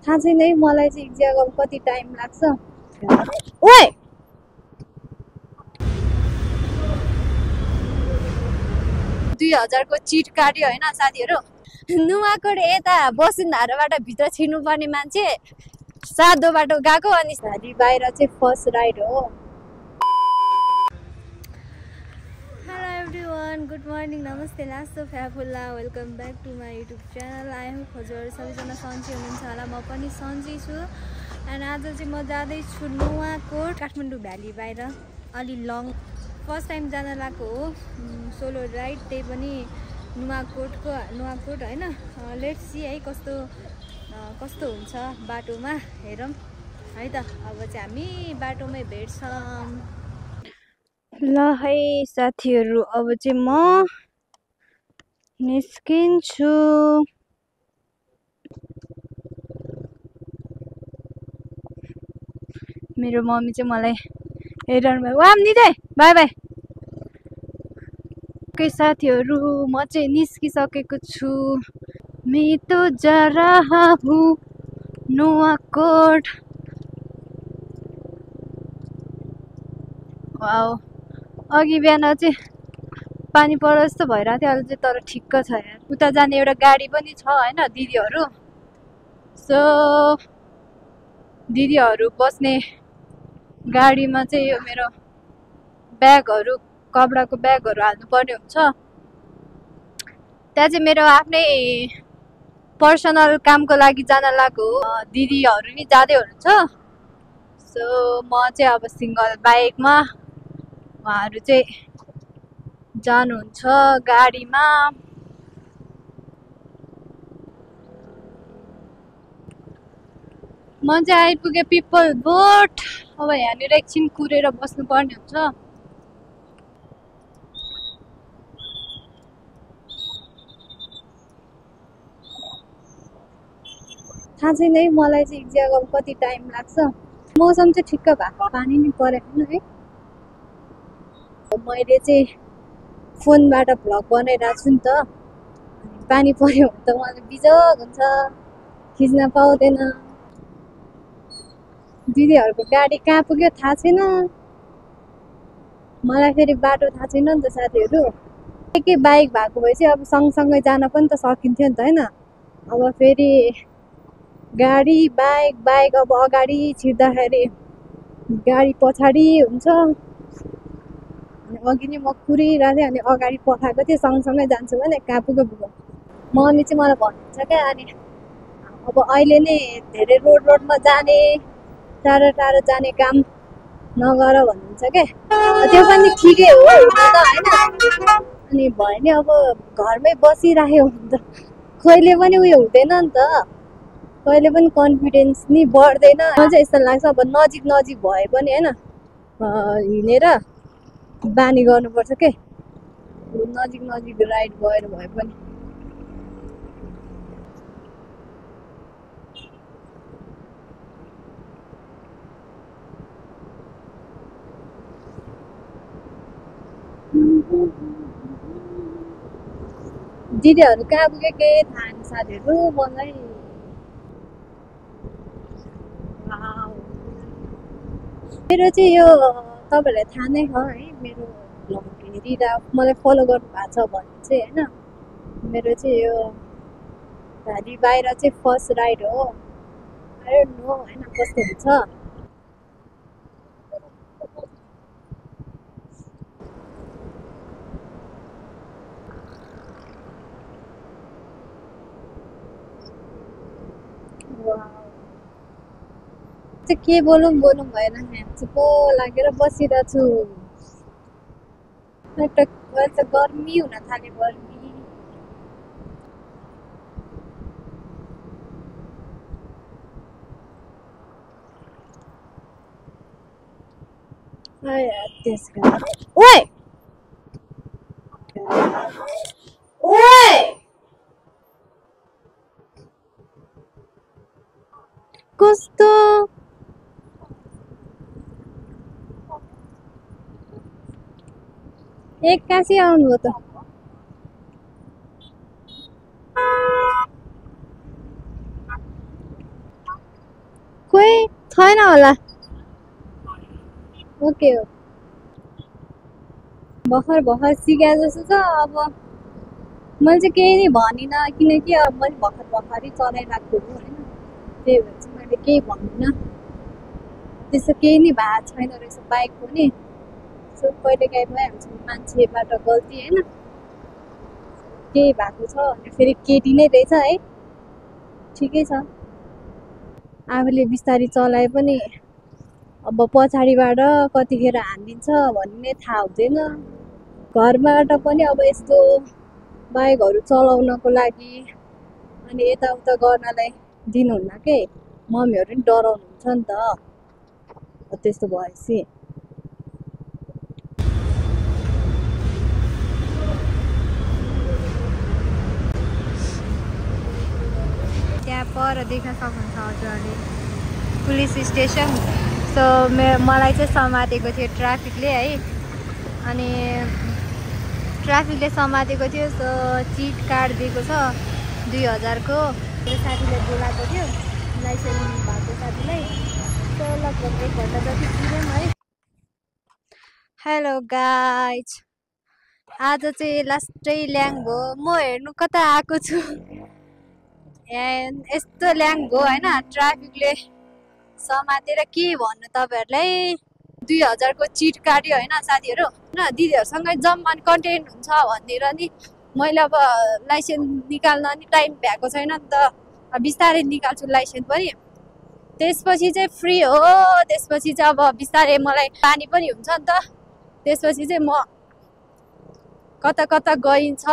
थाहा छैन है मलाई चाहिँ एक्ज्याक्ट अब कति टाइम लाग्छ। ओए 2000 को चिट काट्यो हैन साथीहरु। नुवाकोट यता बसुन्धाराबाट भित्र छिर्नुपर्ने मान्छे सादो बाटो गएको अनि साडी बाहिर चाहिँ फर्स्ट राइड हो। हेलो एभ्रीवन, गुड मर्निङ, नमस्ते, लास्तो फ्याफुल्ला, welcome back to my YouTube channel. I hope हजुरहरू सबैजना सन्चै हुनुहुन्छ होला। म पनि सन्चै छु। एन्ड आज चाहिँ म जाँदैछु नुवाकोट, काठमाडौँ भ्याली बाहिर अलि लङ फर्स्ट टाइम जान लागेको हो, सोलो राइड, त्यही पनि नुवाकोट हैन। लेट्स सी है कस्तो हुन्छ बाटोमा, हेरौँ है त। अब चाहिँ हामी बाटोमै भेट्छौँ। ल है साथीहरु, अब चाहिँ म निस्किन्छु। मेरो मम्मी चाहिँ मलाई हेरिरहनु भयो। वाम दिदी बाई बाई। ओके साथीहरु, म चाहिँ निस्किसकेको छु। मैं तो जा रहा हूँ नुवाकोट। वाउ, अघि बिहान चाहिँ पानी परे जस्तो भइरहेको थियो, अहिले चाहिँ तर ठिक्क छ यार। उता जाने एउटा गाडी पनि छ हैन दिदीहरु, सो दिदीहरु बस्ने गाडीमा चाहिँ यो मेरो ब्यागहरु, कपडाको ब्यागहरु हाल्नु पर्ने हुन्छ। त्यहाँ चाहिँ मेरो आफ्नै पर्सनल कामको लागि जान लागेको हो। दिदीहरु नि जाँदै हुनुहुन्छ, सो म चाहिँ अब सिंगल बाइकमा, उहाँहरु चाहिँ जानुहुन्छ गाडीमा। म चाहिँ आइपुगे पिपल बोट। अब यहाँनिर एकछिन कुरेर बस्नु पर्ने हुन्छ। थाहा छैन है मलाई चाहिँ एक्ज्याक्ट अब कति टाइम लाग्छ। मौसम चाहिँ ठिक्क भएको, पानी नि परेको छैन है। मैले चाहिँ फोनबाट भ्लग बनाइरहेको छु नि त, पानी पर्यो भने त मलाई बिजोग हुन्छ, खिच्न पाउँदैन। दिदीहरुको गाडी कहाँ पुग्यो थाहा छैन, मलाई फेरि बाटो थाहा छैन नि त साथीहरु। एकै बाइक भएको भए चाहिँ अब सँगसँगै जान पनि त सकिन्थ्यो नि त हैन। अब फेरि गाडी बाइक अब अगाडि छिर्दाखेरि गाडी पछाडि हुन्छ। अनि अघि नै म कुरिरहेको थिएँ, अनि अगाडि पठाएको थिएँ सँगसँगै जान्छु भने कहाँ पुग्यो। मम्मी चाहिँ मलाई भन्नुहुन्छ क्या, अनि अब अहिले नै धेरै रोडमा जाने, टाढो जाने काम नगर भन्नुहुन्छ क्या। त्यो पनि ठिकै हो हुन त हैन। अनि भयो नि, अब घरमै बसिराख्यो भने त कहिले पनि उयो हुँदैन नि त, कहिले पनि कन्फिडेन्स नि बढ्दैन। म चाहिँ यस्तो लाग्छ, अब नजिक भए पनि हैन, हिँडेर बानी गर्नुपर्छ के, नजिक राइड गएर भए पनि। दिदीहरु कहाँ पुगे केही थाहा छैन साथीहरु मलाई। मेरो चाहिँ यो तपाईहरुलाई थाहा नै छ है, मेरो भ्लग हेरिरा मलाई फलो गर्नु भएको छ भने चाहिँ हैन, मेरो चाहिँ यो भ्याली बाहिर चाहिँ फर्स्ट राइड हो। आई डोन्ट नो हैन कस्तो हुन्छ। चाहिँ के बोलौँ भएन, चुप्प लागेर बसिरहेको छु। गर्मी हुन थाल्यो, गर्मी। ओए ओए कस्तो एक्कासी आउनु हो त। ओके हो भर्खर भर्खर सिकाए जस्तो छ अब मैले चाहिँ केही नै भनिनँ किनकि अब मैले भर्खर भर्खरै चलाइरहेको हो होइन त्यही भएर चाहिँ मैले केही भन्दिनँ त्यस्तो केही नै भएको छैन रहेछ बाइक पनि सो कहिलेकाहीँ भइहाल्छ मान्छेबाट गल्ती होइन केही भएको छ भने फेरि केटी नै रहेछ है ठिकै छ आफूले बिस्तारी चलाए पनि अब पछाडिबाट कतिखेर हानिदिन्छ भन्ने थाहा हुँदैन घरबाट पनि अब यस्तो बाइकहरू चलाउनको लागि अनि यताउता गर्नलाई दिनुहुन्न के मम्मीहरू पनि डराउनुहुन्छ नि त त्यस्तो भएपछि त्यहाँ पर देख्न सक्नुहुन्छ हजुरहरूले पुलिस स्टेसन सो मलाई चाहिँ समातेको थियो ट्राफिकले है अनि ट्राफिकले समातेको थियो सो चिट कार्ड दिएको छ 2000 को साथीले बोलाएको थियो लाइसेन्स भएको साथीलाई सो लगभग 1 घन्टा जति पुग्यौँ है हेलो गाइज आज चाहिँ लास्टै ल्याङ भयो म हेर्नु कता आएको छु यस्तो ल्याङ भयो होइन ट्राफिकले समातेर के भन्नु तपाईँहरूलाई 2000 को चिट काट्यो होइन साथीहरू होइन दिदीहरूसँगै जम्प अनि कन्टेन्ट हुन्छ भनेर नि मैले अब लाइसेन्स निकाल्न नि टाइम भएको छैन नि त बिस्तारै निकाल्छु लाइसेन्स पनि त्यसपछि चाहिँ फ्री हो त्यसपछि चाहिँ अब बिस्तारै मलाई पानी पनि हुन्छ नि त त्यसपछि चाहिँ म कता कता गइन्छ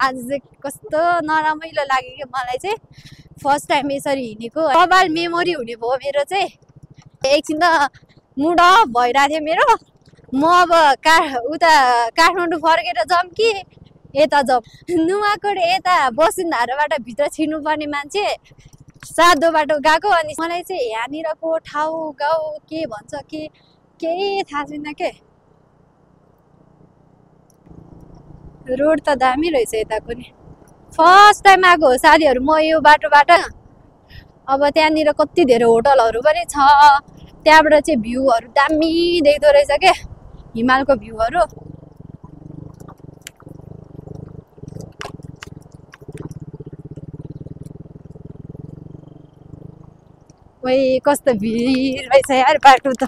आज चाहिँ कस्तो नरमाइलो लाग्यो कि मलाई चाहिँ फर्स्ट टाइम यसरी हिँडेको मोबाइल मेमोरी हुने भयो मेरो चाहिँ एकछिन त मुड अफ भइरहेको थियो मेरो म अब उता काठमाडौँ फर्केर जाऊँ कि यता जाऊँ नुवाकोट यता बसुन्धाराबाट भित्र छिर्नुपर्ने मान्छे सादो बाटो गएको अनि मलाई चाहिँ यहाँनिरको ठाउँ गाउँ के भन्छ के केही थाहा छैन के रोड त दामी रहेछ यताको नि फर्स्ट टाइम आएको हो साथीहरू म यो बाटोबाट अब त्यहाँनिर कति धेरै होटलहरू पनि छ त्यहाँबाट चाहिँ भ्यूहरू दामी देख्दो रहेछ के हिमालको भ्यूहरू ओइ कस्तो भिड रहेछ यार बाटो त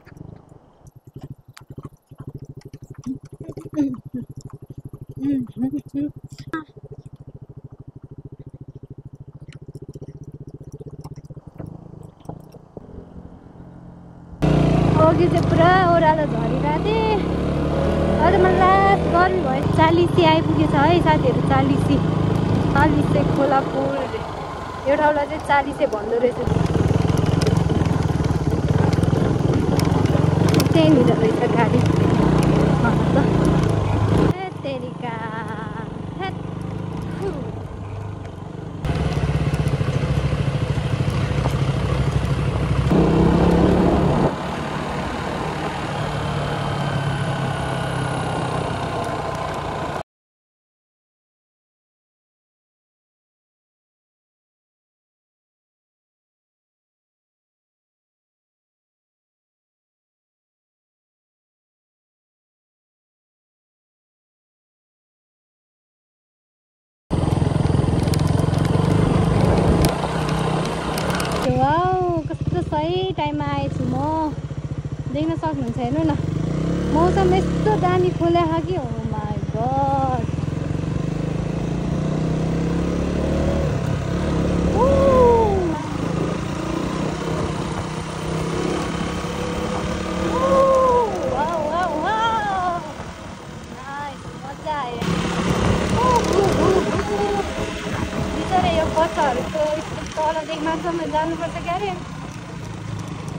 अघि चाहिँ पुरा ओह्रालो झरिरहेको थिएँ अहिले मलाई लास्ट गर्मी भयो 40 आइपुगेछ है साथीहरू 40 चाहिँ खोला पुल यो ठाउँलाई चाहिँ 40 भन्दो रहेछ त्यहीँनिर रहेछ गाडी तेरिका सही टाइममा आएछु म देख्न सक्नुहुन्छ हेर्नु न मौसम यस्तो दामी खोल्या कि हो माई गड मजा आयो बिचरा यो बच्चाहरूको तलदेखि माथिसम्म जानुपर्छ क्यारे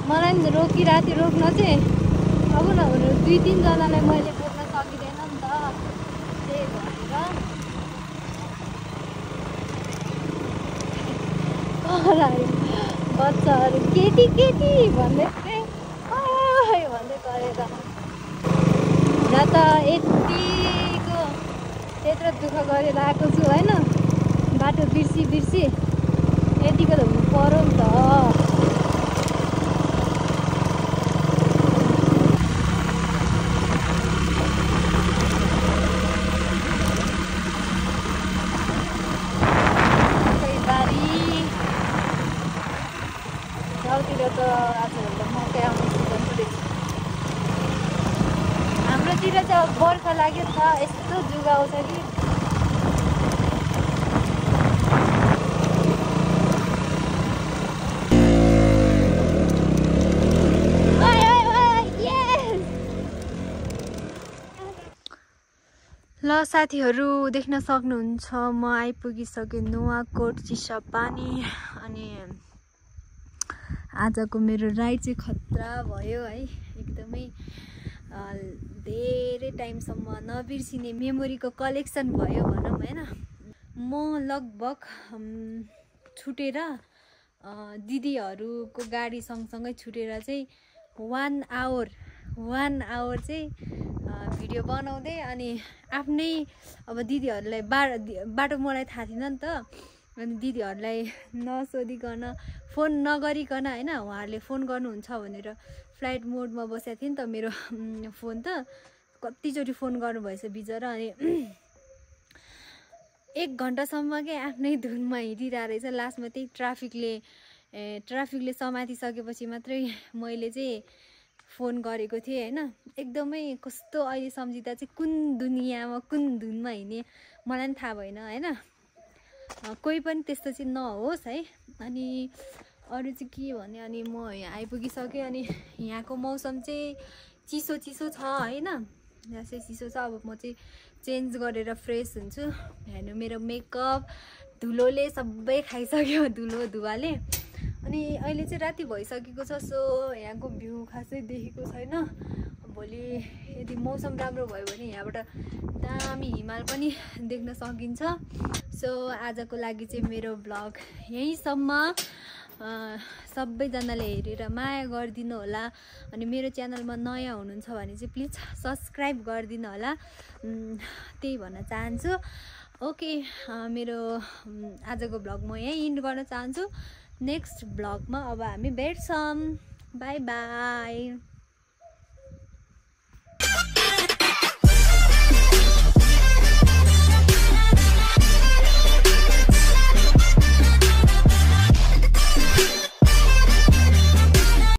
मलाई नि रोकिरहेको थियो रोक्न चाहिँ अब न 2-3 जनालाई मैले बोक्न सकिँदैन नि त त्यही भएर बच्चाहरू केटी केटी भन्दै चाहिँ भन्दै गरेर न त यत्रो दुःख गरेर आएको छु होइन बाटो बिर्सी यतिको त हुनु पर्यो नि त यतातिर चाहिँ बर्खा लाग्यो छ यस्तो जुगाउँछ कि ल साथीहरू देख्न सक्नुहुन्छ म आइपुगिसकेँ नुवाकोट चिसापानी अनि आजको मेरो राइड चाहिँ खतरा भयो है एकदमै धेरै टाइमसम्म नबिर्सिने मेमोरीको कलेक्सन भयो भनौँ हैन म लगभग छुटेर दिदीहरूको गाडी सँगसँगै छुटेर चाहिँ 1 आवर चाहिँ भिडियो बनाउँदै अनि आफ्नै अब दिदीहरूलाई बाटो मलाई थाहा थिएन नि त अनि दिदीहरूलाई नसोधिकन फोन नगरिकन हैन उहाँहरूले फोन गर्नुहुन्छ भनेर फ्लाइट मोडमा बसेको थिएँ नि त मेरो फोन त कतिचोटि फोन गर्नुभएछ बिचरा अनि 1 घन्टासम्मकै आफ्नै धुनमा हिँडिरहेको रहेछ लास्टमा त्यही ट्राफिकले समातिसकेपछि मात्रै मैले चाहिँ फोन गरेको थिएँ हैन एकदमै कस्तो अहिले सम्झिँदा चाहिँ कुन दुनियाँमा कुन धुनमा हिँड्ने मलाई पनि थाहा भएन हैन कोही पनि त्यस्तो चाहिँ नहोस् है अनि अरु चाहिँ के भने अनि म यहाँ आइपुगिसकेँ अनि यहाँको मौसम चाहिँ चिसो छ हैन यहाँ चाहिँ चिसो छ अब म चाहिँ चेन्ज गरेर फ्रेस हुन्छु हेर्नु मेरो मेकअप धुलोले सबै खाइसक्यो धुवाले अनि अहिले चाहिँ राति भइसकेको छ सो यहाँको भ्यू खासै देखेको छैन भोलि यदि मौसम राम्रो भयो भने यहाँबाट दामी हिमाल पनि देख्न सकिन्छ सो आजको लागि चाहिँ मेरो भ्लग यहीसम्म सबैजनाले हेरेर माया गरिदिनु होला अनि मेरो च्यानलमा नयाँ हुनुहुन्छ भने चाहिँ प्लिज सब्स्क्राइब गरिदिनु होला त्यही भन्न चाहन्छु ओके मेरो आजको भ्लग म यही इन्ड गर्न चाहन्छु नेक्स्ट भ्लगमा अब हामी भेट्छौँ बाई बाई